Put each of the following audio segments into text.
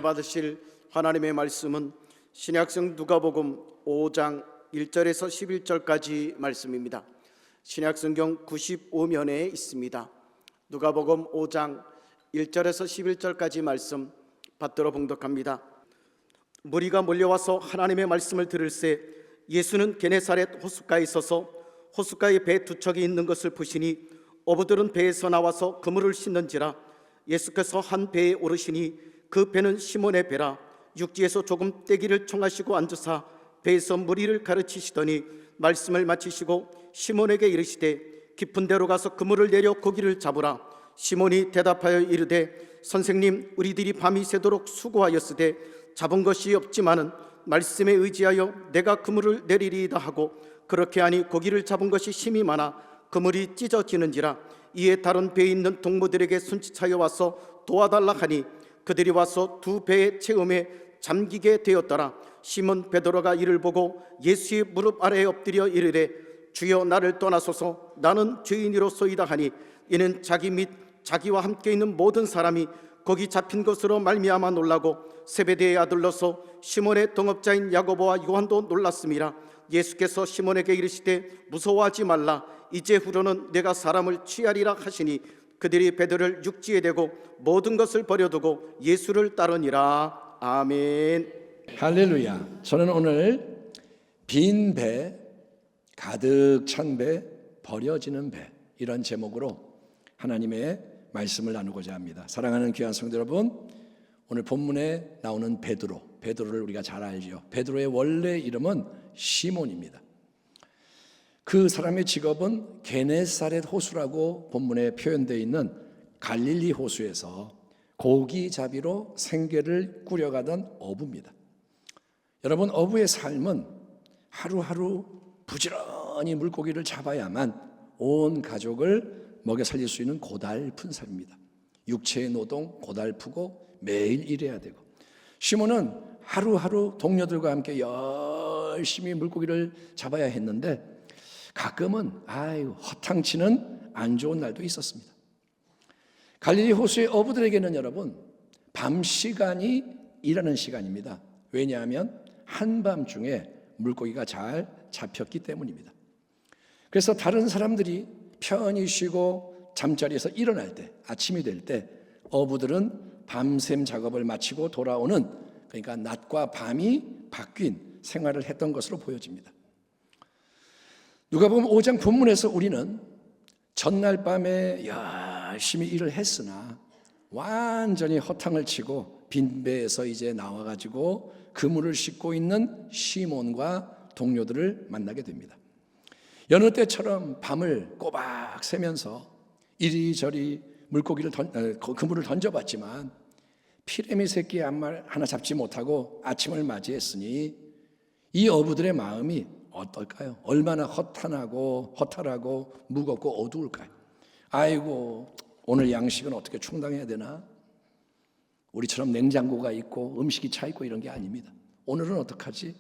받으실 하나님의 말씀은 신약성 누가복음 5장 1절에서 11절까지 말씀입니다. 신약성경 95면에 있습니다. 누가복음 5장 1절에서 11절까지 말씀 받들어 봉독합니다. 무리가 몰려와서 하나님의 말씀을 들을새 예수는 게네사렛 호숫가에 서서 호숫가에 배 두 척이 있는 것을 보시니 어부들은 배에서 나와서 그물을 씻는지라. 예수께서 한 배에 오르시니 그 배는 시몬의 배라. 육지에서 조금 떼기를 청하시고 앉으사 배에서 무리를 가르치시더니 말씀을 마치시고 시몬에게 이르시되 깊은 데로 가서 그물을 내려 고기를 잡으라. 시몬이 대답하여 이르되 선생님, 우리들이 밤이 새도록 수고하였으되 잡은 것이 없지만은 말씀에 의지하여 내가 그물을 내리리이다 하고 그렇게 하니 고기를 잡은 것이 심히 많아 그물이 찢어지는지라. 이에 다른 배에 있는 동무들에게 손짓하여 와서 도와달라 하니 그들이 와서 두 배의 체음에 잠기게 되었더라. 시몬 베드로가 이를 보고 예수의 무릎 아래에 엎드려 이르되 주여, 나를 떠나소서, 나는 죄인이로소이다 하니 이는 자기 및 자기와 함께 있는 모든 사람이 거기 잡힌 것으로 말미암아 놀라고 세베대의 아들로서 시몬의 동업자인 야고보와 요한도 놀랐음이라. 예수께서 시몬에게 이르시되 무서워하지 말라. 이제 후로는 내가 사람을 취하리라 하시니 그들이 배들을 육지에 대고 모든 것을 버려두고 예수를 따르니라. 아멘. 할렐루야. 저는 오늘 빈 배, 가득 찬 배, 버려지는 배, 이런 제목으로 하나님의 말씀을 나누고자 합니다. 사랑하는 귀한 성도 여러분, 오늘 본문에 나오는 베드로를 우리가 잘 알죠. 베드로의 원래 이름은 시몬입니다. 그 사람의 직업은 게네사렛 호수라고 본문에 표현되어 있는 갈릴리 호수에서 고기잡이로 생계를 꾸려가던 어부입니다. 여러분, 어부의 삶은 하루하루 부지런히 물고기를 잡아야만 온 가족을 먹여 살릴 수 있는 고달픈 삶입니다. 육체의 노동 고달프고 매일 일해야 되고, 시몬은 하루하루 동료들과 함께 열심히 물고기를 잡아야 했는데 가끔은 허탕치는 안 좋은 날도 있었습니다. 갈릴리 호수의 어부들에게는 여러분, 밤 시간이 일하는 시간입니다. 왜냐하면 한밤중에 물고기가 잘 잡혔기 때문입니다. 그래서 다른 사람들이 편히 쉬고 잠자리에서 일어날 때, 아침이 될 때 어부들은 밤샘 작업을 마치고 돌아오는, 그러니까 낮과 밤이 바뀐 생활을 했던 것으로 보여집니다. 누가복음 5장 본문에서 우리는 전날 밤에 열심히 일을 했으나 완전히 허탕을 치고 빈배에서 이제 나와가지고 그물을 싣고 있는 시몬과 동료들을 만나게 됩니다. 여느 때처럼 밤을 꼬박 새면서 이리저리 그물을 던져봤지만 피레미 새끼 한 마리 하나 잡지 못하고 아침을 맞이했으니 이 어부들의 마음이 어떨까요? 얼마나 허탈하고 무겁고 어두울까요? 아이고, 오늘 양식은 어떻게 충당해야 되나? 우리처럼 냉장고가 있고 음식이 차 있고 이런 게 아닙니다. 오늘은 어떡하지?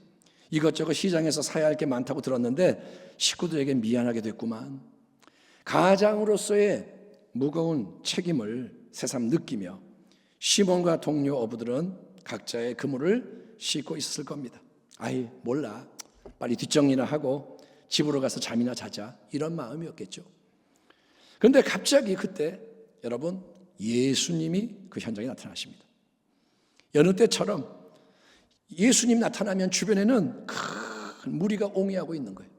이것저것 시장에서 사야 할 게 많다고 들었는데 식구들에게 미안하게 됐구만. 가장으로서의 무거운 책임을 새삼 느끼며 시몬과 동료 어부들은 각자의 그물을 싣고 있었을 겁니다. 몰라, 빨리 뒷정리나 하고 집으로 가서 잠이나 자자, 이런 마음이었겠죠. 그런데 갑자기 그때 여러분, 예수님이 그 현장에 나타나십니다. 여느 때처럼 예수님 나타나면 주변에는 큰 무리가 옹이하고 있는 거예요.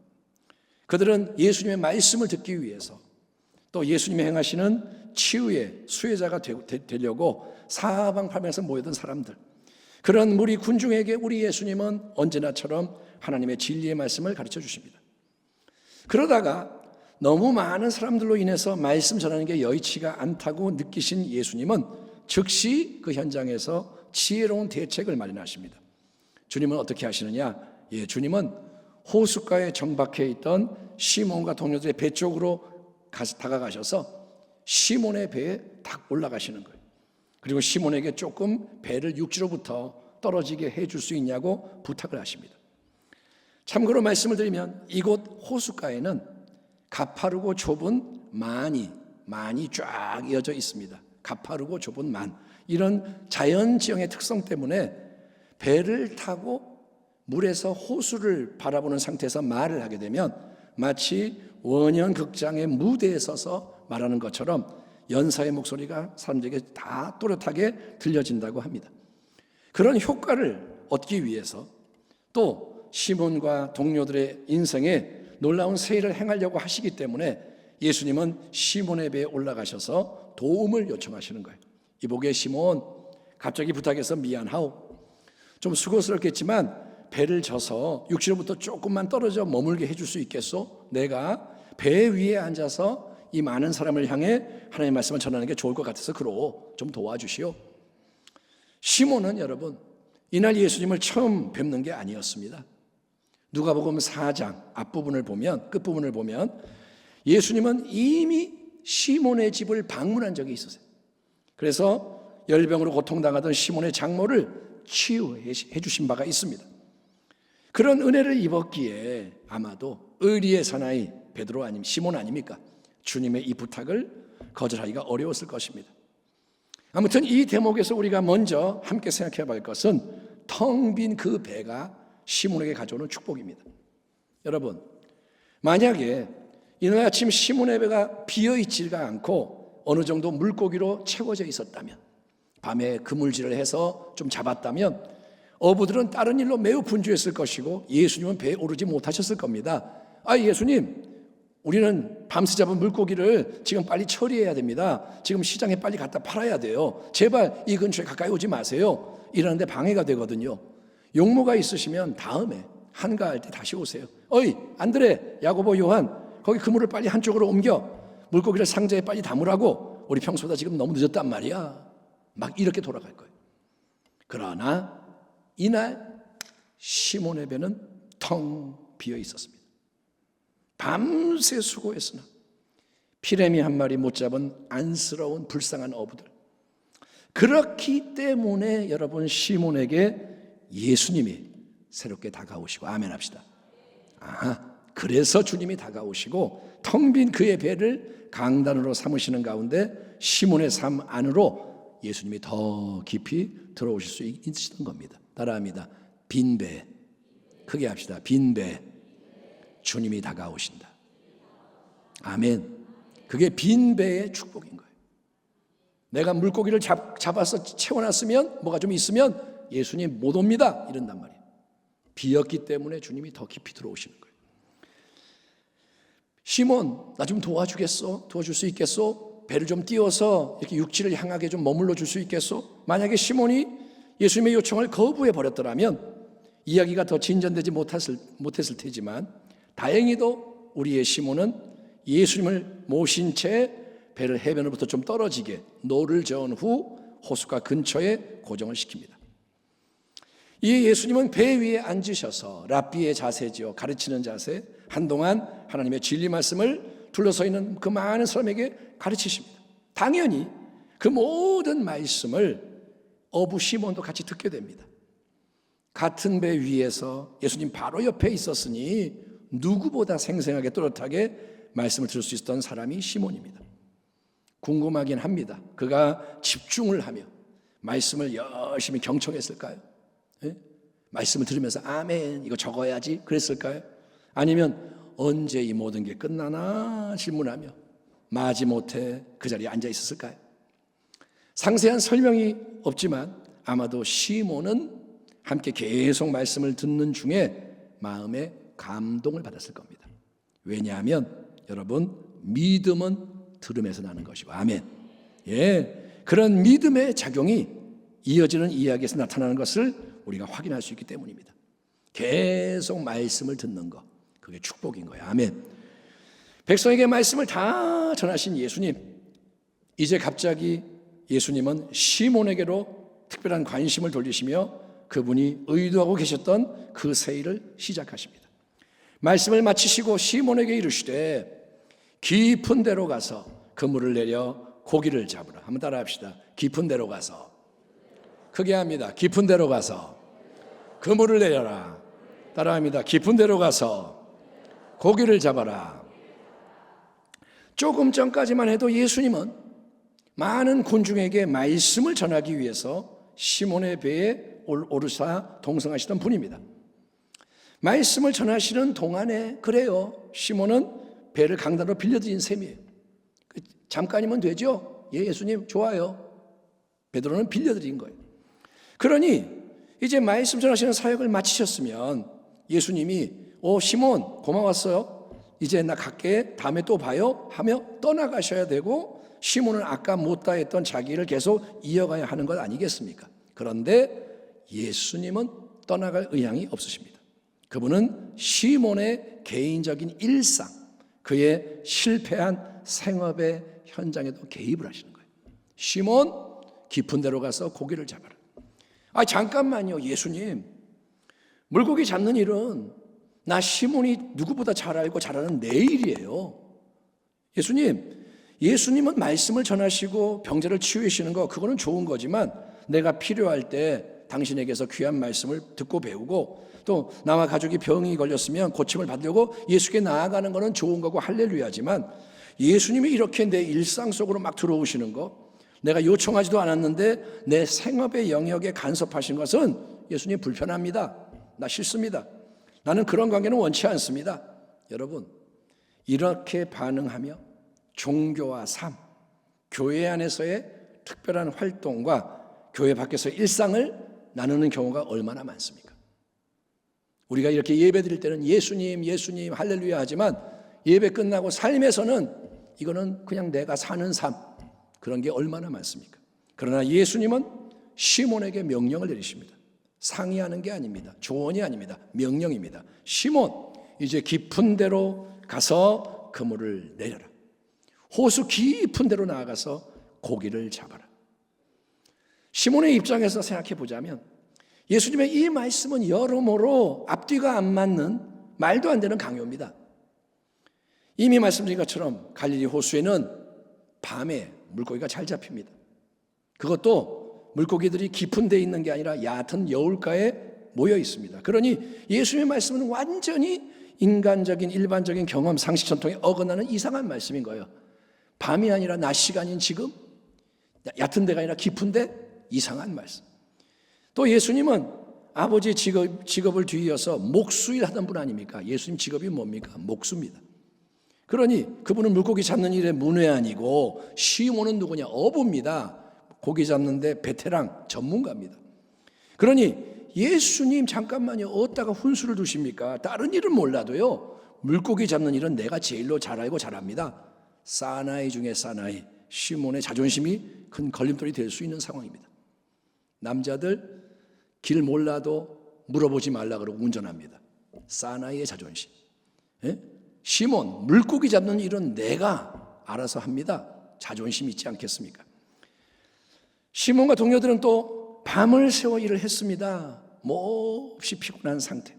그들은 예수님의 말씀을 듣기 위해서, 또 예수님이 행하시는 치유의 수혜자가 되려고 사방팔방에서 모여든 사람들, 그런 무리 군중에게 우리 예수님은 언제나처럼 하나님의 진리의 말씀을 가르쳐 주십니다. 그러다가 너무 많은 사람들로 인해서 말씀 전하는 게 여의치가 않다고 느끼신 예수님은 즉시 그 현장에서 지혜로운 대책을 마련하십니다. 주님은 어떻게 하시느냐? 주님은 호숫가에 정박해 있던 시몬과 동료들의 배 쪽으로 다가가셔서 시몬의 배에 딱 올라가시는 거예요. 그리고 시몬에게 조금 배를 육지로부터 떨어지게 해줄 수 있냐고 부탁을 하십니다. 참고로 말씀을 드리면 이곳 호숫가에는 가파르고 좁은 만이 쫙 이어져 있습니다. 가파르고 좁은 만, 이런 자연지형의 특성 때문에 배를 타고 물에서 호수를 바라보는 상태에서 말을 하게 되면 마치 원연극장의 무대에 서서 말하는 것처럼 연사의 목소리가 사람들에게 다 또렷하게 들려진다고 합니다. 그런 효과를 얻기 위해서 또 시몬과 동료들의 인생에 놀라운 세일을 행하려고 하시기 때문에 예수님은 시몬의 배에 올라가셔서 도움을 요청하시는 거예요. 이보게 시몬, 갑자기 부탁해서 미안하오. 좀 수고스럽겠지만 배를 져서 육지로부터 조금만 떨어져 머물게 해줄 수 있겠소? 내가 배 위에 앉아서 이 많은 사람을 향해 하나님의 말씀을 전하는 게 좋을 것 같아서 그러오. 좀 도와주시오. 시몬은 여러분 이날 예수님을 처음 뵙는 게 아니었습니다. 누가복음 4장 앞부분을 보면, 끝부분을 보면 예수님은 이미 시몬의 집을 방문한 적이 있었어요. 그래서 열병으로 고통당하던 시몬의 장모를 치유해 주신 바가 있습니다. 그런 은혜를 입었기에 아마도 의리의 사나이 베드로 아님 시몬 아닙니까? 주님의 이 부탁을 거절하기가 어려웠을 것입니다. 아무튼 이 대목에서 우리가 먼저 함께 생각해 볼 것은 텅 빈 그 배가 시몬에게 가져오는 축복입니다. 여러분, 만약에 이날 아침 시몬의 배가 비어있지가 않고 어느 정도 물고기로 채워져 있었다면, 밤에 그물질을 해서 좀 잡았다면 어부들은 다른 일로 매우 분주했을 것이고 예수님은 배에 오르지 못하셨을 겁니다. 예수님, 우리는 밤새 잡은 물고기를 지금 빨리 처리해야 됩니다. 지금 시장에 빨리 갖다 팔아야 돼요. 제발 이 근처에 가까이 오지 마세요. 이러는데 방해가 되거든요. 용모가 있으시면 다음에 한가할 때 다시 오세요. 어이, 안드레, 야고보, 요한, 거기 그물을 빨리 한쪽으로 옮겨. 물고기를 상자에 빨리 담으라고. 우리 평소보다 지금 너무 늦었단 말이야. 막 이렇게 돌아갈 거예요. 그러나 이날 시몬의 배는 텅 비어 있었습니다. 밤새 수고했으나 피레미 한 마리 못 잡은 안쓰러운 불쌍한 어부들. 그렇기 때문에 여러분 시몬에게 예수님이 새롭게 다가오시고, 아멘 합시다. 그래서 주님이 다가오시고 텅 빈 그의 배를 강단으로 삼으시는 가운데 시몬의 삶 안으로 예수님이 더 깊이 들어오실 수 있으시던 겁니다. 따라합니다. 빈 배, 크게 합시다. 빈 배, 주님이 다가오신다. 아멘. 그게 빈 배의 축복인 거예요. 내가 물고기를 잡아서 채워놨으면, 뭐가 좀 있으면 예수님 못 옵니다 이런단 말이에요. 비었기 때문에 주님이 더 깊이 들어오시는 거예요. 시몬, 나 좀 도와주겠어? 도와줄 수 있겠어? 배를 좀 띄워서 이렇게 육지를 향하게 좀 머물러 줄 수 있겠어? 만약에 시몬이 예수님의 요청을 거부해 버렸더라면 이야기가 더 진전되지 못했을 테지만, 다행히도 우리의 시몬은 예수님을 모신 채 배를 해변으로부터 좀 떨어지게 노를 저은 후 호숫가 근처에 고정을 시킵니다. 이 예수님은 배 위에 앉으셔서 랍비의 자세지요, 가르치는 자세, 한동안 하나님의 진리 말씀을 둘러서 있는 그 많은 사람에게 가르치십니다. 당연히 그 모든 말씀을 어부 시몬도 같이 듣게 됩니다. 같은 배 위에서 예수님 바로 옆에 있었으니 누구보다 생생하게 또렷하게 말씀을 들을 수 있었던 사람이 시몬입니다. 궁금하긴 합니다. 그가 집중을 하며 말씀을 열심히 경청했을까요? 예? 말씀을 들으면서 아멘 이거 적어야지 그랬을까요? 아니면 언제 이 모든 게 끝나나 질문하며 마지못해 그 자리에 앉아 있었을까요? 상세한 설명이 없지만 아마도 시몬은 함께 계속 말씀을 듣는 중에 마음에 감동을 받았을 겁니다. 왜냐하면 여러분, 믿음은 들음에서 나는 것이고, 아멘. 그런 믿음의 작용이 이어지는 이야기에서 나타나는 것을 우리가 확인할 수 있기 때문입니다. 계속 말씀을 듣는 것, 그게 축복인 거예요. 아멘. 백성에게 말씀을 다 전하신 예수님, 이제 갑자기 예수님은 시몬에게로 특별한 관심을 돌리시며 그분이 의도하고 계셨던 그 세일을 시작하십니다. 말씀을 마치시고 시몬에게 이르시되 깊은 데로 가서 그물을 내려 고기를 잡으라. 한번 따라 합시다. 깊은 데로 가서, 크게 합니다. 깊은 데로 가서 그물을 내려라. 따라합니다. 깊은 데로 가서 고기를 잡아라. 조금 전까지만 해도 예수님은 많은 군중에게 말씀을 전하기 위해서 시몬의 배에 오르사 동승하시던 분입니다. 말씀을 전하시는 동안에 그래요, 시몬은 배를 강단으로 빌려드린 셈이에요. 잠깐이면 되죠? 예, 예수님 좋아요. 베드로는 빌려드린 거예요. 그러니 이제 말씀 전하시는 사역을 마치셨으면 예수님이 시몬 고마웠어요. 이제 나 갈게. 다음에 또 봐요 하며 떠나가셔야 되고, 시몬은 아까 못다 했던 자기를 계속 이어가야 하는 것 아니겠습니까? 그런데 예수님은 떠나갈 의향이 없으십니다. 그분은 시몬의 개인적인 일상, 그의 실패한 생업의 현장에도 개입을 하시는 거예요. 시몬, 깊은 데로 가서 고기를 잡아라. 잠깐만요, 예수님. 물고기 잡는 일은 나 시몬이 누구보다 잘 알고 잘하는 내 일이에요. 예수님은 말씀을 전하시고 병자를 치유하시는 거, 그거는 좋은 거지만 내가 필요할 때 당신에게서 귀한 말씀을 듣고 배우고, 또 나와 가족이 병이 걸렸으면 고침을 받으려고 예수께 나아가는 거는 좋은 거고 할렐루야지만, 예수님이 이렇게 내 일상 속으로 막 들어오시는 거, 내가 요청하지도 않았는데 내 생업의 영역에 간섭하신 것은 예수님 불편합니다. 나 싫습니다. 나는 그런 관계는 원치 않습니다. 여러분, 이렇게 반응하며 종교와 삶, 교회 안에서의 특별한 활동과 교회 밖에서의 일상을 나누는 경우가 얼마나 많습니까? 우리가 이렇게 예배 드릴 때는 예수님, 예수님, 할렐루야 하지만 예배 끝나고 삶에서는 이거는 그냥 내가 사는 삶, 그런 게 얼마나 많습니까? 그러나 예수님은 시몬에게 명령을 내리십니다. 상의하는 게 아닙니다. 조언이 아닙니다. 명령입니다. 시몬, 이제 깊은 데로 가서 그물을 내려라. 호수 깊은 데로 나아가서 고기를 잡아라. 시몬의 입장에서 생각해 보자면 예수님의 이 말씀은 여러모로 앞뒤가 안 맞는 말도 안 되는 강요입니다. 이미 말씀드린 것처럼 갈릴리 호수에는 밤에 물고기가 잘 잡힙니다. 그것도 물고기들이 깊은 데 있는 게 아니라 얕은 여울가에 모여 있습니다. 그러니 예수님의 말씀은 완전히 인간적인 일반적인 경험, 상식 전통에 어긋나는 이상한 말씀인 거예요. 밤이 아니라 낮 시간인 지금, 얕은 데가 아니라 깊은 데, 이상한 말씀. 또 예수님은 아버지 직업을 뒤이어서 목수일 하던 분 아닙니까? 예수님 직업이 뭡니까? 목수입니다. 그러니 그분은 물고기 잡는 일의 문외한이고, 시몬은 누구냐? 어부입니다. 고기 잡는데 베테랑 전문가입니다. 그러니 예수님 잠깐만요, 어디다가 훈수를 두십니까? 다른 일은 몰라도요, 물고기 잡는 일은 내가 제일로 잘 알고 잘합니다. 사나이 중에 사나이, 시몬의 자존심이 큰 걸림돌이 될 수 있는 상황입니다. 남자들 길 몰라도 물어보지 말라 그러고 운전합니다. 사나이의 자존심. 시몬, 물고기 잡는 일은 내가 알아서 합니다. 자존심 있지 않겠습니까? 시몬과 동료들은 또 밤을 새워 일을 했습니다. 몹시 피곤한 상태.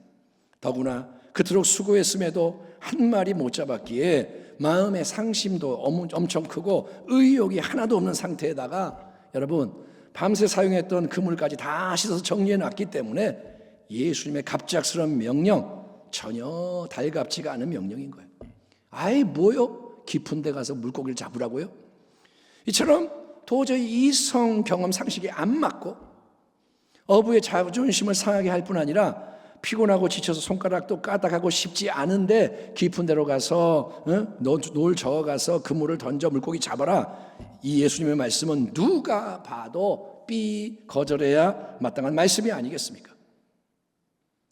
더구나 그토록 수고했음에도 한 마리 못 잡았기에 마음의 상심도 엄청 크고 의욕이 하나도 없는 상태에다가, 여러분, 밤새 사용했던 그물까지 다 씻어서 정리해 놨기 때문에 예수님의 갑작스러운 명령, 전혀 달갑지가 않은 명령인 거예요. 아이 뭐요? 깊은 데 가서 물고기를 잡으라고요? 이처럼 도저히 이성 경험 상식이 안 맞고 어부의 자존심을 상하게 할 뿐 아니라 피곤하고 지쳐서 손가락도 까딱하고 싶지 않은데 깊은 데로 가서 노을 저어가서 그물을 던져 물고기 잡아라. 이 예수님의 말씀은 누가 봐도 거절해야 마땅한 말씀이 아니겠습니까?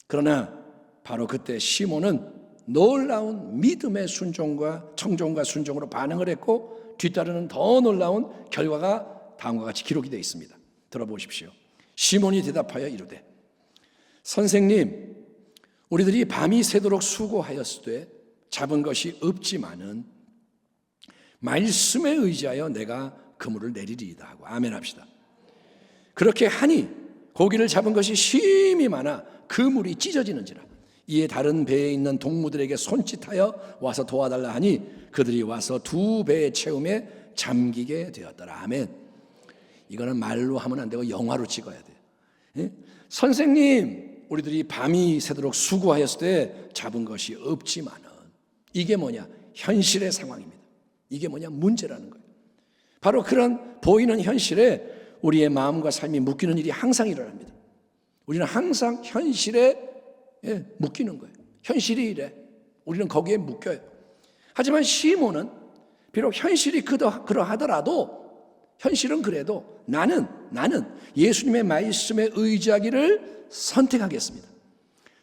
그러나 바로 그때 시몬은 놀라운 믿음의 순종과 청종과 순종으로 반응을 했고, 뒤따르는 더 놀라운 결과가 다음과 같이 기록이 되어 있습니다. 들어보십시오. 시몬이 대답하여 이르되, 선생님, 우리들이 밤이 새도록 수고하였으되 잡은 것이 없지만은 말씀에 의지하여 내가 그물을 내리리이다 하고 아멘 합시다. 그렇게 하니 고기를 잡은 것이 심히 많아 그물이 찢어지는지라. 이에 다른 배에 있는 동무들에게 손짓하여 와서 도와달라 하니 그들이 와서 두 배의 채움에 잠기게 되었더라. 아멘. 이거는 말로 하면 안 되고 영화로 찍어야 돼요. 선생님, 우리들이 밤이 새도록 수고하였을 때 잡은 것이 없지만은, 이게 뭐냐? 현실의 상황입니다. 이게 뭐냐? 문제라는 거예요. 바로 그런 보이는 현실에 우리의 마음과 삶이 묶이는 일이 항상 일어납니다. 우리는 항상 현실에 묶이는 거예요. 현실이 이래. 우리는 거기에 묶여요. 하지만 시몬은 비록 현실이 그러하더라도 현실은 그래도 나는 예수님의 말씀에 의지하기를 선택하겠습니다.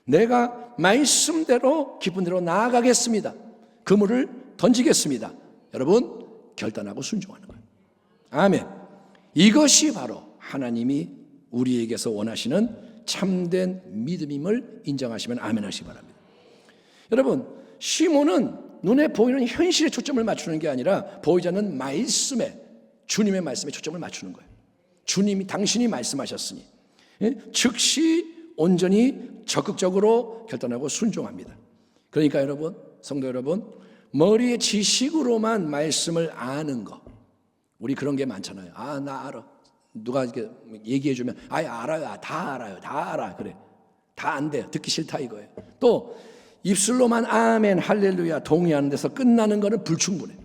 내가 말씀대로 기쁜 대로 나아가겠습니다. 그물을 던지겠습니다. 여러분, 결단하고 순종하는 거예요. 아멘. 이것이 바로 하나님이 우리에게서 원하시는 참된 믿음임을 인정하시면 아멘 하시기 바랍니다. 여러분, 시몬은 눈에 보이는 현실에 초점을 맞추는 게 아니라 보이지 않는 말씀에, 주님의 말씀에 초점을 맞추는 거예요. 주님이, 당신이 말씀하셨으니 즉시 온전히 적극적으로 결단하고 순종합니다. 그러니까 여러분, 성도 여러분, 머리의 지식으로만 말씀을 아는 거, 우리 그런 게 많잖아요. 아, 나 알아. 누가 이렇게 얘기해 주면 알아요. 다 알아요. 다 알아. 그래. 다 안 돼요. 듣기 싫다 이거예요. 또 입술로만 아멘, 할렐루야 동의하는 데서 끝나는 거는 불충분해.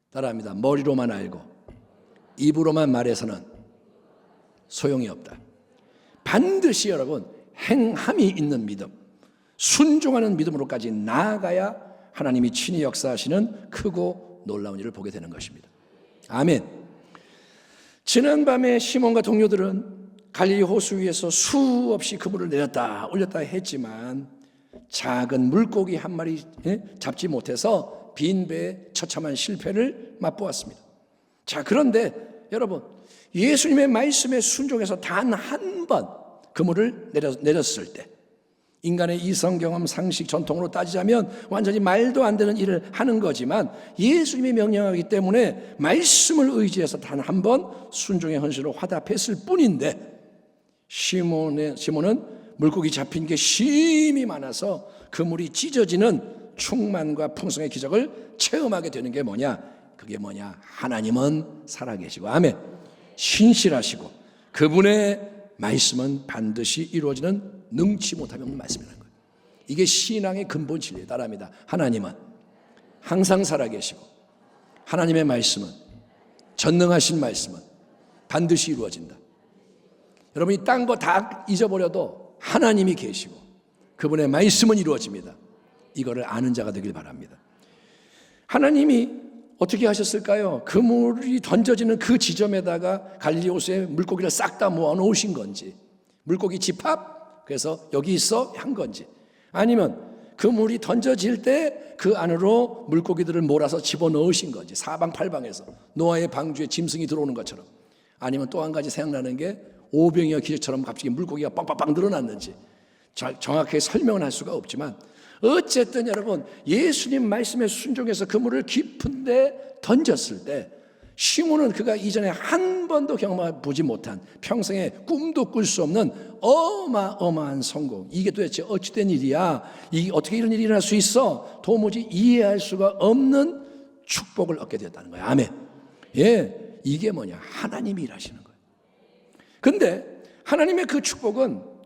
따라합니다. 머리로만 알고 입으로만 말해서는 소용이 없다. 반드시 여러분 행함이 있는 믿음, 순종하는 믿음으로까지 나아가야 하나님이 친히 역사하시는 크고 놀라운 일을 보게 되는 것입니다. 아멘. 지난밤에 시몬과 동료들은 갈릴리 호수 위에서 수없이 그물을 내렸다 올렸다 했지만 작은 물고기 한 마리 잡지 못해서 빈 배에 처참한 실패를 맛보았습니다. 자, 그런데 여러분, 예수님의 말씀에 순종해서 단 한 번 그물을 내렸을 때, 인간의 이성, 경험, 상식, 전통으로 따지자면 완전히 말도 안 되는 일을 하는 거지만 예수님이 명령하기 때문에 말씀을 의지해서 단 한 번 순종의 헌신으로 화답했을 뿐인데, 시몬은 물고기 잡힌 게 심이 많아서 그물이 찢어지는 충만과 풍성의 기적을 체험하게 되는 게 뭐냐? 그게 뭐냐? 하나님은 살아계시고, 아멘, 신실하시고 그분의 말씀은 반드시 이루어지는 능치 못함이 없는 말씀이라는 거예요. 이게 신앙의 근본 진리에 따릅니다. 하나님은 항상 살아계시고 하나님의 말씀은, 전능하신 말씀은 반드시 이루어진다. 여러분, 이 딴 거 다 잊어버려도 하나님이 계시고 그분의 말씀은 이루어집니다. 이거를 아는 자가 되길 바랍니다. 하나님이 어떻게 하셨을까요? 그물이 던져지는 그 지점에다가 갈릴리 호수에 물고기를 싹 다 모아 놓으신 건지, 물고기 집합, 그래서 여기 있어 한 건지, 아니면 그물이 던져질 때 그 안으로 물고기들을 몰아서 집어넣으신 건지, 사방팔방에서 노아의 방주에 짐승이 들어오는 것처럼, 아니면 또 한 가지 생각나는 게 오병이어 기적처럼 갑자기 물고기가 빵빵빵 늘어났는지 정확하게 설명은 할 수가 없지만, 어쨌든 여러분, 예수님 말씀에 순종해서 그물을 깊은데 던졌을 때 시몬은 그가 이전에 한 번도 경험해보지 못한, 평생에 꿈도 꿀 수 없는 어마어마한 성공, 이게 도대체 어찌된 일이야, 이게 어떻게 이런 일이 일어날 수 있어, 도무지 이해할 수가 없는 축복을 얻게 되었다는 거예요. 아멘. 예, 이게 뭐냐? 하나님이 일하시는 거예요. 근데 하나님의 그 축복은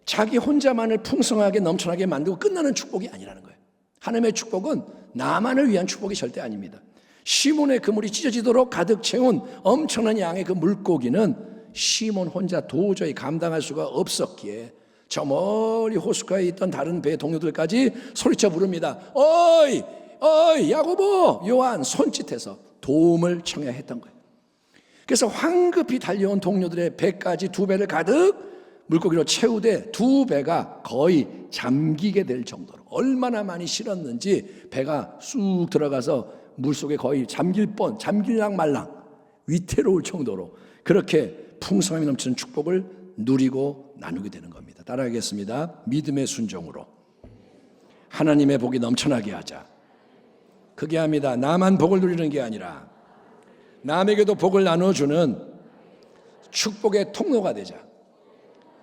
자기 혼자만을 풍성하게 넘쳐나게 만들고 끝나는 축복이 아니라는 거예요. 하나님의 축복은 나만을 위한 축복이 절대 아닙니다. 시몬의 그물이 찢어지도록 가득 채운 엄청난 양의 그 물고기는 시몬 혼자 도저히 감당할 수가 없었기에 저 멀리 호숫가에 있던 다른 배 동료들까지 소리쳐 부릅니다. 어이 야고보, 요한, 손짓해서 도움을 청해야 했던 거예요. 그래서 황급히 달려온 동료들의 배까지 두 배를 가득 물고기로 채우되 두 배가 거의 잠기게 될 정도로, 얼마나 많이 실었는지 배가 쑥 들어가서 물속에 거의 잠길랑 말랑 위태로울 정도로 그렇게 풍성함이 넘치는 축복을 누리고 나누게 되는 겁니다. 따라하겠습니다. 믿음의 순종으로 하나님의 복이 넘쳐나게 하자. 그게 합니다. 나만 복을 누리는 게 아니라 남에게도 복을 나눠주는 축복의 통로가 되자.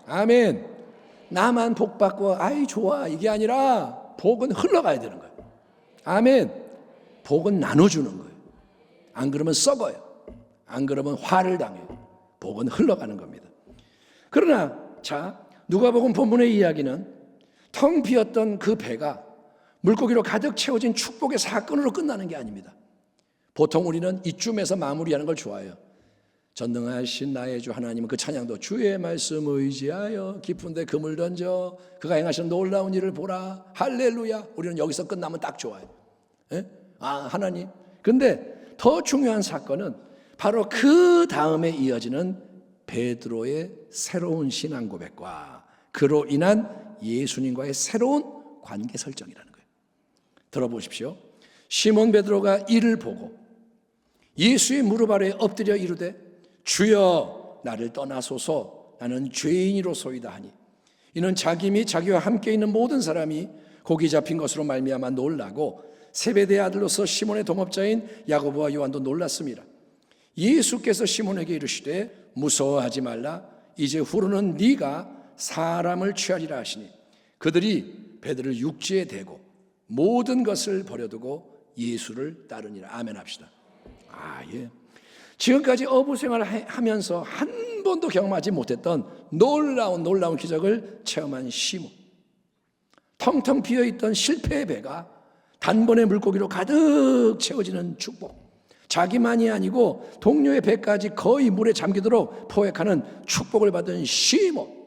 아멘. 나만 복 받고 아이 좋아, 이게 아니라 복은 흘러가야 되는 거예요. 아멘. 복은 나눠주는 거예요. 안 그러면 썩어요. 안 그러면 화를 당해요. 복은 흘러가는 겁니다. 그러나 자, 누가복음 본문의 이야기는 텅 비었던 그 배가 물고기로 가득 채워진 축복의 사건으로 끝나는 게 아닙니다. 보통 우리는 이쯤에서 마무리하는 걸 좋아해요. 전능하신 나의 주 하나님은 그 찬양도 주의 말씀 의지하여 깊은데 금을 던져 그가 행하신 놀라운 일을 보라 할렐루야. 우리는 여기서 끝나면 딱 좋아요. 예? 아 하나님. 근데 더 중요한 사건은 바로 그 다음에 이어지는 베드로의 새로운 신앙 고백과 그로 인한 예수님과의 새로운 관계 설정이라는 거예요. 들어보십시오. 시몬 베드로가 이를 보고 예수의 무릎 아래에 엎드려 이르되 주여 나를 떠나소서 나는 죄인이로소이다 하니 이는 자기 및 자기와 함께 있는 모든 사람이 고기 잡힌 것으로 말미암아 놀라고 세베대의 아들로서 시몬의 동업자인 야고보와 요한도 놀랐습니다. 예수께서 시몬에게 이르시되 무서워하지 말라 이제 후로는 네가 사람을 취하리라 하시니 그들이 베드로를 육지에 대고 모든 것을 버려두고 예수를 따르니라. 아멘 합시다. 예. 지금까지 어부 생활을 하면서 한 번도 경험하지 못했던 놀라운 기적을 체험한 시몬. 텅텅 비어있던 실패의 배가 단번에 물고기로 가득 채워지는 축복. 자기만이 아니고 동료의 배까지 거의 물에 잠기도록 포획하는 축복을 받은 시몬.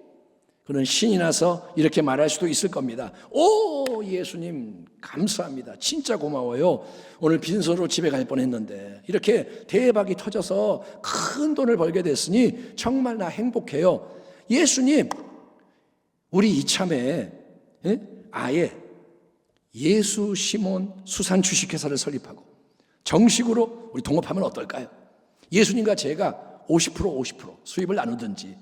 그는 신이 나서 이렇게 말할 수도 있을 겁니다. 오 예수님 감사합니다. 진짜 고마워요. 오늘 빈손으로 집에 갈 뻔했는데 이렇게 대박이 터져서 큰 돈을 벌게 됐으니 정말 나 행복해요. 예수님 우리 이참에 아예 예수 시몬 수산 주식회사를 설립하고 정식으로 우리 동업하면 어떨까요? 예수님과 제가 50% 수입을 나누든지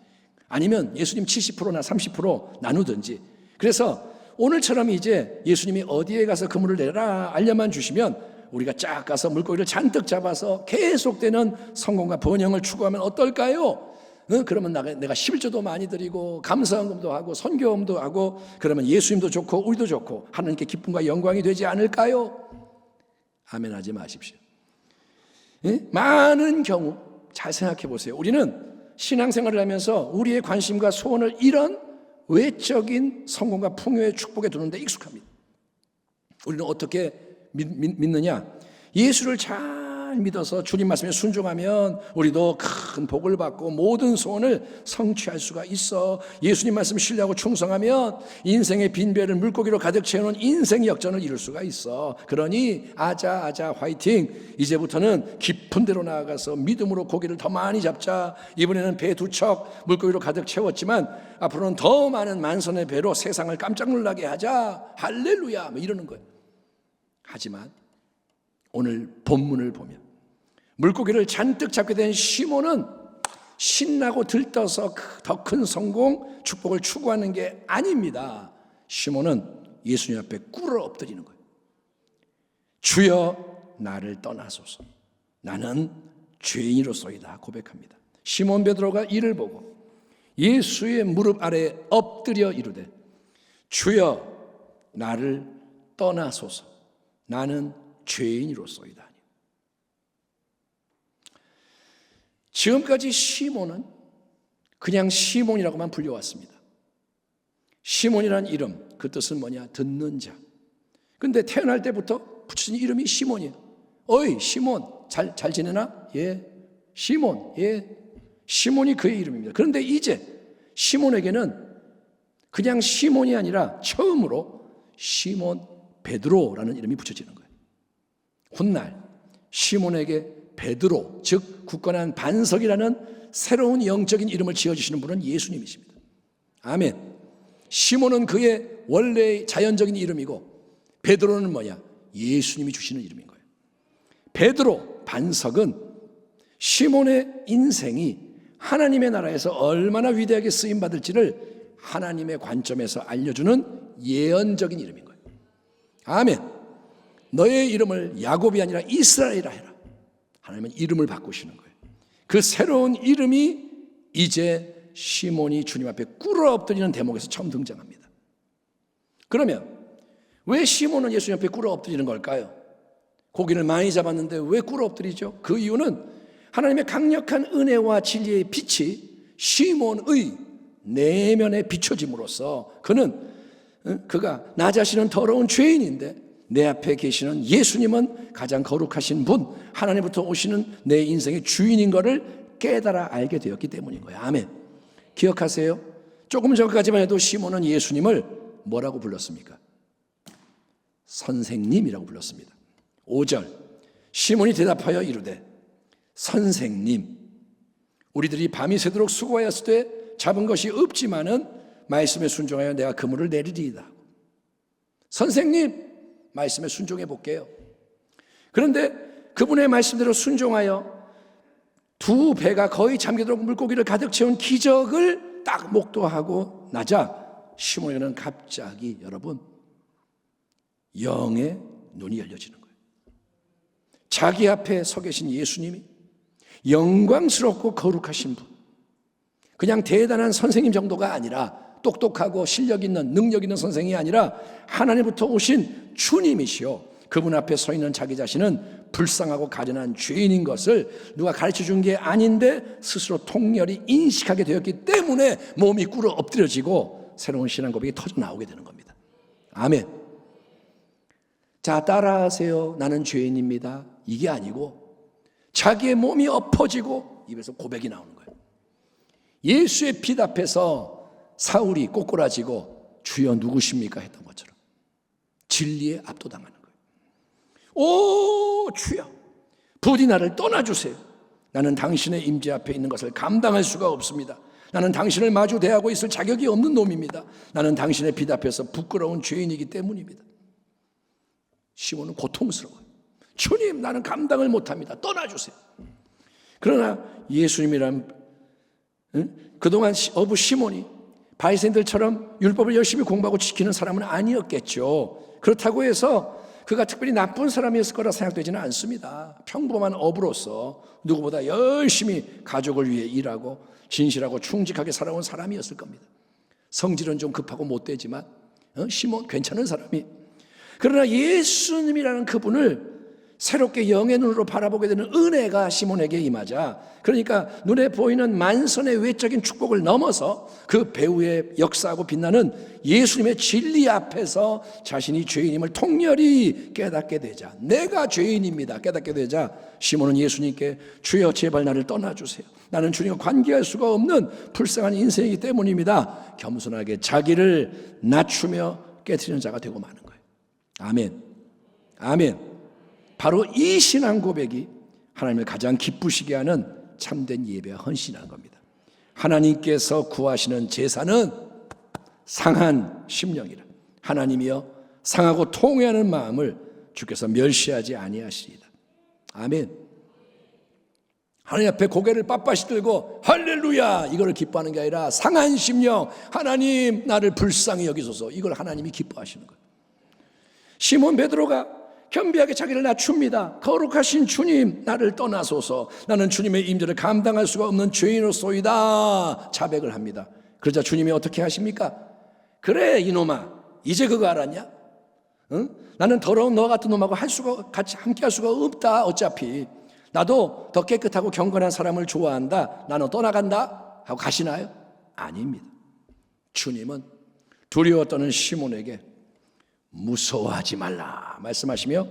아니면 예수님 70%나 30% 나누든지. 그래서 오늘처럼 이제 예수님이 어디에 가서 그물을 내라 알려만 주시면 우리가 쫙 가서 물고기를 잔뜩 잡아서 계속되는 성공과 번영을 추구하면 어떨까요? 그러면 내가 11조도 많이 드리고 감사헌금도 하고 선교험도 하고 그러면 예수님도 좋고 우리도 좋고 하나님께 기쁨과 영광이 되지 않을까요? 아멘 하지 마십시오. 많은 경우 잘 생각해 보세요. 우리는 신앙생활을 하면서 우리의 관심과 소원을 이런 외적인 성공과 풍요의 축복에 두는데 익숙합니다. 우리는 어떻게 믿느냐? 예수를 잘 믿어서 주님 말씀에 순종하면 우리도 큰 복을 받고 모든 소원을 성취할 수가 있어. 예수님 말씀 신뢰하고 충성하면 인생의 빈배를 물고기로 가득 채우는 인생 역전을 이룰 수가 있어. 그러니 아자 화이팅. 이제부터는 깊은 데로 나아가서 믿음으로 고기를 더 많이 잡자. 이번에는 배 2척 물고기로 가득 채웠지만 앞으로는 더 많은 만선의 배로 세상을 깜짝 놀라게 하자. 할렐루야 뭐 이러는 거예요. 하지만 오늘 본문을 보면 물고기를 잔뜩 잡게 된 시몬은 신나고 들떠서 더 큰 성공, 축복을 추구하는 게 아닙니다. 시몬은 예수님 앞에 꿇어 엎드리는 거예요. 주여 나를 떠나소서 나는 죄인으로소이다 고백합니다. 시몬 베드로가 이를 보고 예수의 무릎 아래에 엎드려 이르되 주여 나를 떠나소서 나는 죄인으로소이다. 지금까지 시몬은 그냥 시몬이라고만 불려왔습니다. 시몬이라는 이름, 그 뜻은 뭐냐? 듣는 자. 근데 태어날 때부터 붙여진 이름이 시몬이에요. 어이 시몬 잘 지내나? 예. 시몬 예. 시몬이 그의 이름입니다. 그런데 이제 시몬에게는 그냥 시몬이 아니라 처음으로 시몬 베드로라는 이름이 붙여지는 거예요. 훗날 시몬에게 베드로, 즉 굳건한 반석이라는 새로운 영적인 이름을 지어주시는 분은 예수님이십니다. 아멘. 시몬은 그의 원래의 자연적인 이름이고 베드로는 뭐냐? 예수님이 주시는 이름인 거예요. 베드로, 반석은 시몬의 인생이 하나님의 나라에서 얼마나 위대하게 쓰임받을지를 하나님의 관점에서 알려주는 예언적인 이름인 거예요. 아멘. 너의 이름을 야곱이 아니라 이스라엘이라 해라. 하나님은 이름을 바꾸시는 거예요. 그 새로운 이름이 이제 시몬이 주님 앞에 꿇어 엎드리는 대목에서 처음 등장합니다. 그러면 왜 시몬은 예수님 앞에 꿇어 엎드리는 걸까요? 고기를 많이 잡았는데 왜 꿇어 엎드리죠? 그 이유는 하나님의 강력한 은혜와 진리의 빛이 시몬의 내면에 비춰짐으로써 그가 나 자신은 더러운 죄인인데 내 앞에 계시는 예수님은 가장 거룩하신 분, 하나님부터 오시는 내 인생의 주인인 것을 깨달아 알게 되었기 때문인 거예요. 아멘. 기억하세요? 조금 전까지만 해도 시몬은 예수님을 뭐라고 불렀습니까? 선생님이라고 불렀습니다. 5절 시몬이 대답하여 이르되 선생님, 우리들이 밤이 새도록 수고하였을 때 잡은 것이 없지만은 말씀에 순종하여 내가 그물을 내리리이다. 선생님, 말씀에 순종해 볼게요. 그런데 그분의 말씀대로 순종하여 두 배가 거의 잠기도록 물고기를 가득 채운 기적을 딱 목도하고 나자 시몬에게는 갑자기 여러분 영의 눈이 열려지는 거예요. 자기 앞에 서 계신 예수님이 영광스럽고 거룩하신 분, 그냥 대단한 선생님 정도가 아니라 똑똑하고 실력 있는 능력 있는 선생이 아니라 하나님부터 오신 주님이시오. 그분 앞에 서 있는 자기 자신은 불쌍하고 가련한 죄인인 것을 누가 가르쳐 준 게 아닌데 스스로 통렬히 인식하게 되었기 때문에 몸이 꿇어 엎드려지고 새로운 신앙 고백이 터져 나오게 되는 겁니다. 아멘. 자, 따라하세요. 나는 죄인입니다. 이게 아니고 자기의 몸이 엎어지고 입에서 고백이 나오는 거예요. 예수의 빛 앞에서 사울이 꼬꾸라지고 주여 누구십니까 했던 것처럼 진리에 압도당하는 거예요. 오 주여, 부디 나를 떠나주세요. 나는 당신의 임재 앞에 있는 것을 감당할 수가 없습니다. 나는 당신을 마주 대하고 있을 자격이 없는 놈입니다. 나는 당신의 빛 앞에서 부끄러운 죄인이기 때문입니다. 시몬은 고통스러워요. 주님, 나는 감당을 못합니다. 떠나주세요. 그러나 예수님이란 그동안 어부 시몬이 바리새인들처럼 율법을 열심히 공부하고 지키는 사람은 아니었겠죠. 그렇다고 해서 그가 특별히 나쁜 사람이었을 거라 생각되지는 않습니다. 평범한 어부로서 누구보다 열심히 가족을 위해 일하고 진실하고 충직하게 살아온 사람이었을 겁니다. 성질은 좀 급하고 못되지만 시몬 괜찮은 사람이. 그러나 예수님이라는 그분을 새롭게 영의 눈으로 바라보게 되는 은혜가 시몬에게 임하자, 그러니까 눈에 보이는 만선의 외적인 축복을 넘어서 그 배후에 역사하고 빛나는 예수님의 진리 앞에서 자신이 죄인임을 통렬히 깨닫게 되자, 내가 죄인입니다 깨닫게 되자 시몬은 예수님께 주여 제발 나를 떠나주세요. 나는 주님과 관계할 수가 없는 불쌍한 인생이기 때문입니다. 겸손하게 자기를 낮추며 깨트리는 자가 되고 마는 거예요. 아멘. 아멘. 바로 이 신앙 고백이 하나님을 가장 기쁘시게 하는 참된 예배와 헌신한 겁니다. 하나님께서 구하시는 제사는 상한 심령이라. 하나님이여 상하고 통회하는 마음을 주께서 멸시하지 아니하시리이다. 아멘. 하나님 앞에 고개를 빳빳이 들고 할렐루야 이걸 기뻐하는 게 아니라 상한 심령, 하나님 나를 불쌍히 여기소서, 이걸 하나님이 기뻐하시는 거예요. 시몬 베드로가 겸비하게 자기를 낮춥니다. 거룩하신 주님, 나를 떠나소서. 나는 주님의 임재를 감당할 수가 없는 죄인으로소이다 자백을 합니다. 그러자 주님이 어떻게 하십니까? 그래 이놈아, 이제 그거 알았냐? 응? 나는 더러운 너 같은 놈하고 같이 함께 할 수가 없다. 어차피 나도 더 깨끗하고 경건한 사람을 좋아한다. 나는 떠나간다 하고 가시나요? 아닙니다. 주님은 두려워 떠는 시몬에게 무서워하지 말라 말씀하시며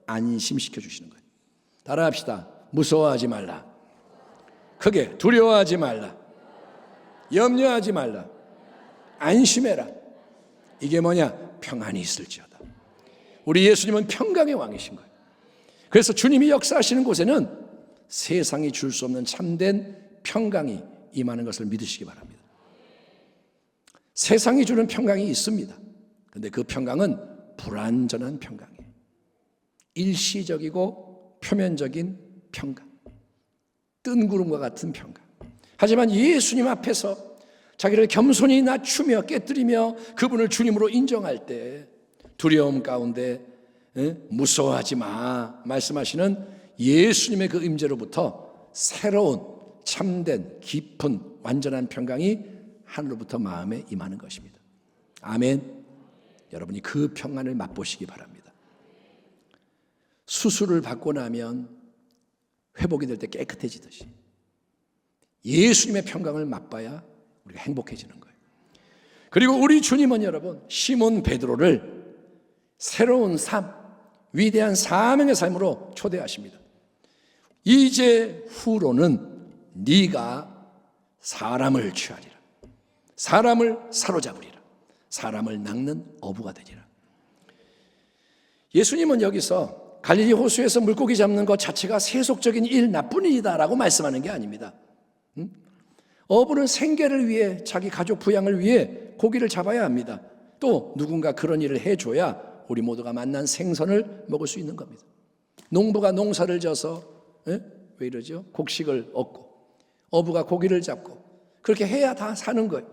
안심시켜 주시는 거예요. 따라합시다. 무서워하지 말라, 크게 두려워하지 말라, 염려하지 말라, 안심해라. 이게 뭐냐? 평안이 있을지어다. 우리 예수님은 평강의 왕이신 거예요. 그래서 주님이 역사하시는 곳에는 세상이 줄 수 없는 참된 평강이 임하는 것을 믿으시기 바랍니다. 세상이 주는 평강이 있습니다. 그런데 그 평강은 불완전한 평강이에요. 일시적이고 표면적인 평강, 뜬구름과 같은 평강. 하지만 예수님 앞에서 자기를 겸손히 낮추며 깨뜨리며 그분을 주님으로 인정할 때 두려움 가운데 무서워하지 마 말씀하시는 예수님의 그 임재로부터 새로운 참된 깊은 완전한 평강이 하늘로부터 마음에 임하는 것입니다. 아멘. 여러분이 그 평안을 맛보시기 바랍니다. 수술을 받고 나면 회복이 될 때 깨끗해지듯이 예수님의 평강을 맛봐야 우리가 행복해지는 거예요. 그리고 우리 주님은 여러분 시몬 베드로를 새로운 삶, 위대한 사명의 삶으로 초대하십니다. 이제 후로는 네가 사람을 취하리라. 사람을 사로잡으리라. 사람을 낚는 어부가 되리라. 예수님은 여기서 갈릴리 호수에서 물고기 잡는 것 자체가 세속적인 일, 나쁜 일이다라고 말씀하는 게 아닙니다. 어부는 생계를 위해, 자기 가족 부양을 위해 고기를 잡아야 합니다. 또 누군가 그런 일을 해줘야 우리 모두가 만난 생선을 먹을 수 있는 겁니다. 농부가 농사를 져서 왜 이러죠? 곡식을 얻고, 어부가 고기를 잡고, 그렇게 해야 다 사는 거예요.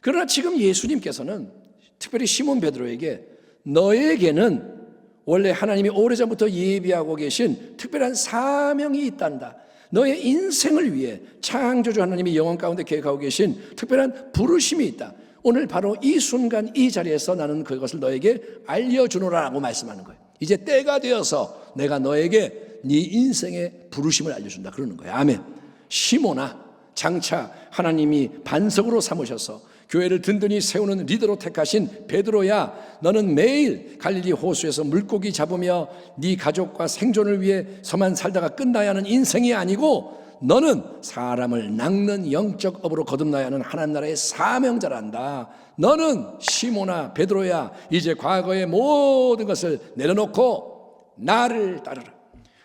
그러나 지금 예수님께서는 특별히 시몬 베드로에게 너에게는 원래 하나님이 오래전부터 예비하고 계신 특별한 사명이 있단다. 너의 인생을 위해 창조주 하나님이 영원 가운데 계획하고 계신 특별한 부르심이 있다. 오늘 바로 이 순간 이 자리에서 나는 그것을 너에게 알려주노라라고 말씀하는 거예요. 이제 때가 되어서 내가 너에게 네 인생의 부르심을 알려준다 그러는 거예요. 아멘. 시몬아, 장차 하나님이 반석으로 삼으셔서 교회를 든든히 세우는 리더로 택하신 베드로야, 너는 매일 갈릴리 호수에서 물고기 잡으며 네 가족과 생존을 위해 서만 살다가 끝나야 하는 인생이 아니고 너는 사람을 낚는 영적 업으로 거듭나야 하는 하나님 나라의 사명자란다. 너는 시몬아, 베드로야, 이제 과거의 모든 것을 내려놓고 나를 따르라.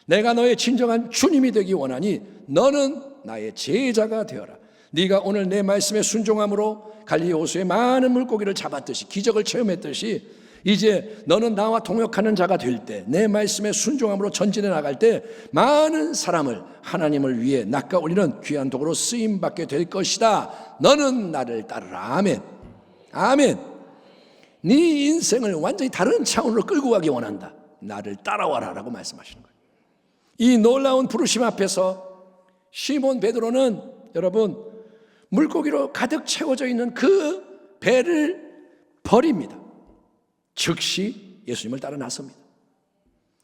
내가 너의 진정한 주님이 되기 원하니 너는 나의 제자가 되어라. 네가 오늘 내 말씀에 순종함으로 갈릴리 호수에 많은 물고기를 잡았듯이, 기적을 체험했듯이, 이제 너는 나와 동역하는 자가 될 때, 내 말씀에 순종함으로 전진해 나갈 때 많은 사람을 하나님을 위해 낚아 올리는 귀한 도구로 쓰임받게 될 것이다. 너는 나를 따르라. 아멘. 아멘. 네 인생을 완전히 다른 차원으로 끌고 가기 원한다. 나를 따라와라 라고 말씀하시는 거예요. 이 놀라운 부르심 앞에서 시몬 베드로는 여러분 물고기로 가득 채워져 있는 그 배를 버립니다. 즉시 예수님을 따라 나섭니다.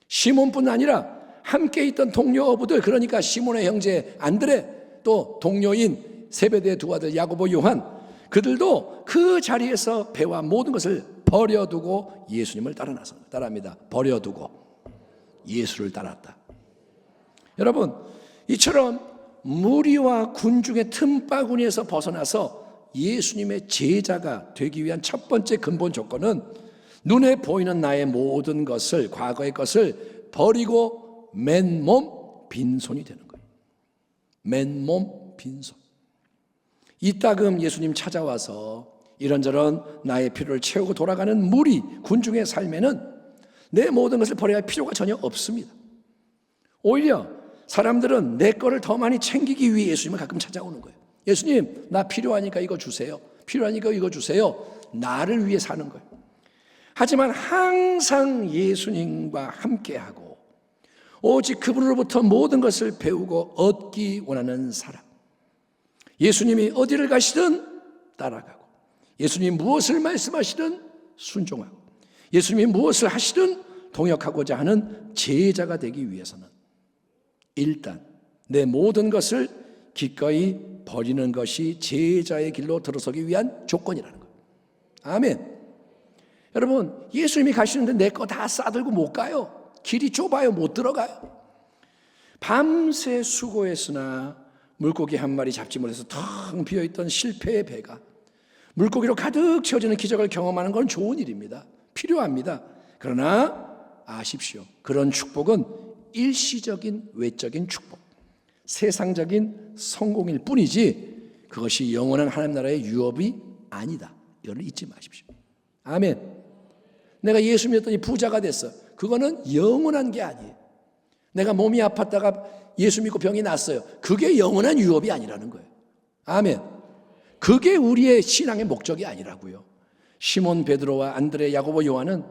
시몬뿐 아니라 함께 있던 동료 어부들, 그러니까 시몬의 형제 안드레, 또 동료인 세베대의 두 아들 야고보, 요한, 그들도 그 자리에서 배와 모든 것을 버려두고 예수님을 따라 나섭니다. 따라합니다. 버려두고 예수를 따랐다. 여러분, 이처럼 무리와 군중의 틈바구니에서 벗어나서 예수님의 제자가 되기 위한 첫 번째 근본 조건은 눈에 보이는 나의 모든 것을, 과거의 것을 버리고 맨몸 빈손이 되는 거예요. 맨몸 빈손. 이따금 예수님 찾아와서 이런저런 나의 필요를 채우고 돌아가는 무리, 군중의 삶에는 내 모든 것을 버려야 할 필요가 전혀 없습니다. 오히려 사람들은 내 거를 더 많이 챙기기 위해 예수님을 가끔 찾아오는 거예요. 예수님, 나 필요하니까 이거 주세요. 필요하니까 이거 주세요. 나를 위해 사는 거예요. 하지만 항상 예수님과 함께하고 오직 그분으로부터 모든 것을 배우고 얻기 원하는 사람, 예수님이 어디를 가시든 따라가고, 예수님이 무엇을 말씀하시든 순종하고, 예수님이 무엇을 하시든 동역하고자 하는 제자가 되기 위해서는 일단 내 모든 것을 기꺼이 버리는 것이 제자의 길로 들어서기 위한 조건이라는 거예요. 아멘. 여러분, 예수님이 가시는데 내 거 다 싸들고 못 가요. 길이 좁아요. 못 들어가요. 밤새 수고했으나 물고기 한 마리 잡지 못해서 텅 비어있던 실패의 배가 물고기로 가득 채워지는 기적을 경험하는 건 좋은 일입니다. 필요합니다. 그러나 아십시오. 그런 축복은 일시적인 외적인 축복, 세상적인 성공일 뿐이지 그것이 영원한 하나님 나라의 유업이 아니다. 이걸 잊지 마십시오. 아멘. 내가 예수 믿었더니 부자가 됐어. 그거는 영원한 게 아니에요. 내가 몸이 아팠다가 예수 믿고 병이 났어요. 그게 영원한 유업이 아니라는 거예요. 아멘. 그게 우리의 신앙의 목적이 아니라고요. 시몬 베드로와 안드레, 야고보, 요한은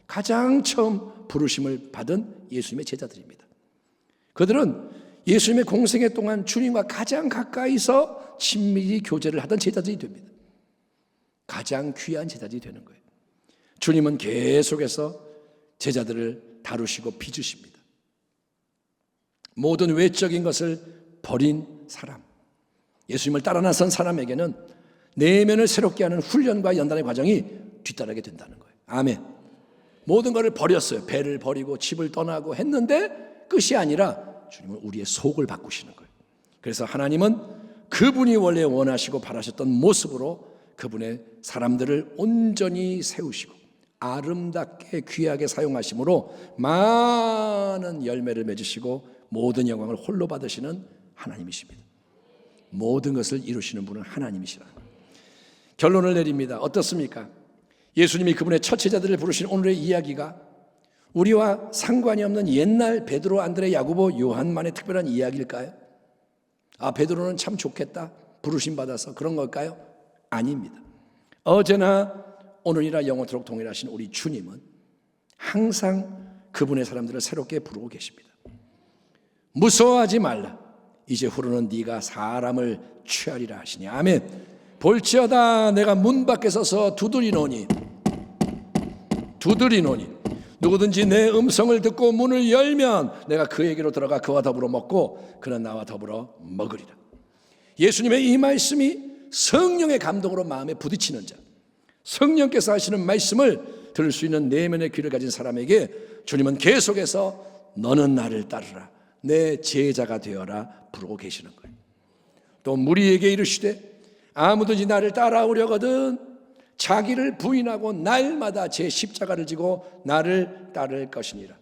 가장 처음 부르심을 받은 예수님의 제자들입니다. 그들은 예수님의 공생애 동안 주님과 가장 가까이서 친밀히 교제를 하던 제자들이 됩니다. 가장 귀한 제자들이 되는 거예요. 주님은 계속해서 제자들을 다루시고 빚으십니다. 모든 외적인 것을 버린 사람, 예수님을 따라 나선 사람에게는 내면을 새롭게 하는 훈련과 연단의 과정이 뒤따르게 된다는 거예요. 아멘. 모든 것을 버렸어요. 배를 버리고 집을 떠나고 했는데 끝이 아니라 주님은 우리의 속을 바꾸시는 거예요. 그래서 하나님은 그분이 원래 원하시고 바라셨던 모습으로 그분의 사람들을 온전히 세우시고 아름답게 귀하게 사용하심으로 많은 열매를 맺으시고 모든 영광을 홀로 받으시는 하나님이십니다. 모든 것을 이루시는 분은 하나님이시라. 결론을 내립니다. 어떻습니까? 예수님이 그분의 첫 제자들을 부르신 오늘의 이야기가 우리와 상관이 없는 옛날 베드로, 안드레, 야고보, 요한만의 특별한 이야기일까요? 아, 베드로는 참 좋겠다, 부르심 받아서 그런 걸까요? 아닙니다. 어제나 오늘이나 영원토록 동일하신 우리 주님은 항상 그분의 사람들을 새롭게 부르고 계십니다. 무서워하지 말라. 이제 후로는 네가 사람을 취하리라 하시니. 아멘. 볼지어다 내가 문 밖에 서서 두드리노니 누구든지 내 음성을 듣고 문을 열면 내가 그에게로 들어가 그와 더불어 먹고 그는 나와 더불어 먹으리라. 예수님의 이 말씀이 성령의 감동으로 마음에 부딪히는 자, 성령께서 하시는 말씀을 들을 수 있는 내면의 귀를 가진 사람에게 주님은 계속해서 너는 나를 따르라, 내 제자가 되어라 부르고 계시는 거예요. 또 무리에게 이르시되 아무든지 나를 따라오려거든 자기를 부인하고 날마다 제 십자가를 지고 나를 따를 것이니라.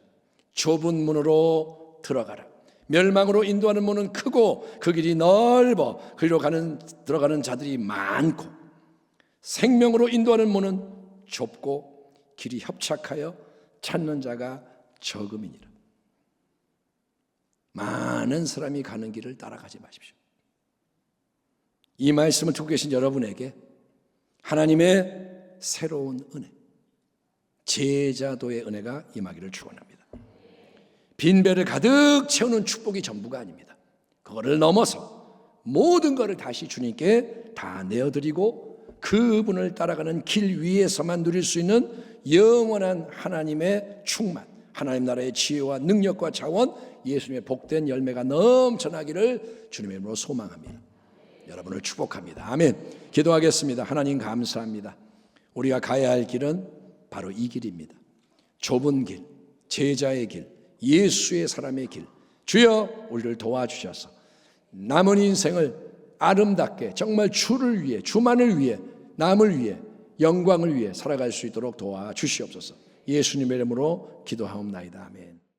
좁은 문으로 들어가라. 멸망으로 인도하는 문은 크고 그 길이 넓어 그리로 들어가는 자들이 많고 생명으로 인도하는 문은 좁고 길이 협착하여 찾는 자가 적음이니라. 많은 사람이 가는 길을 따라가지 마십시오. 이 말씀을 듣고 계신 여러분에게 하나님의 새로운 은혜, 제자도의 은혜가 임하기를 축원합니다. 빈배를 가득 채우는 축복이 전부가 아닙니다. 그거를 넘어서 모든 것을 다시 주님께 다 내어드리고 그분을 따라가는 길 위에서만 누릴 수 있는 영원한 하나님의 충만, 하나님 나라의 지혜와 능력과 자원, 예수님의 복된 열매가 넘쳐나기를 주님의 이름으로 소망합니다. 여러분을 축복합니다. 아멘. 기도하겠습니다. 하나님 감사합니다. 우리가 가야 할 길은 바로 이 길입니다. 좁은 길, 제자의 길, 예수의 사람의 길. 주여 우리를 도와주셔서 남은 인생을 아름답게 정말 주를 위해, 주만을 위해, 남을 위해, 영광을 위해 살아갈 수 있도록 도와주시옵소서. 예수님의 이름으로 기도하옵나이다. 아멘.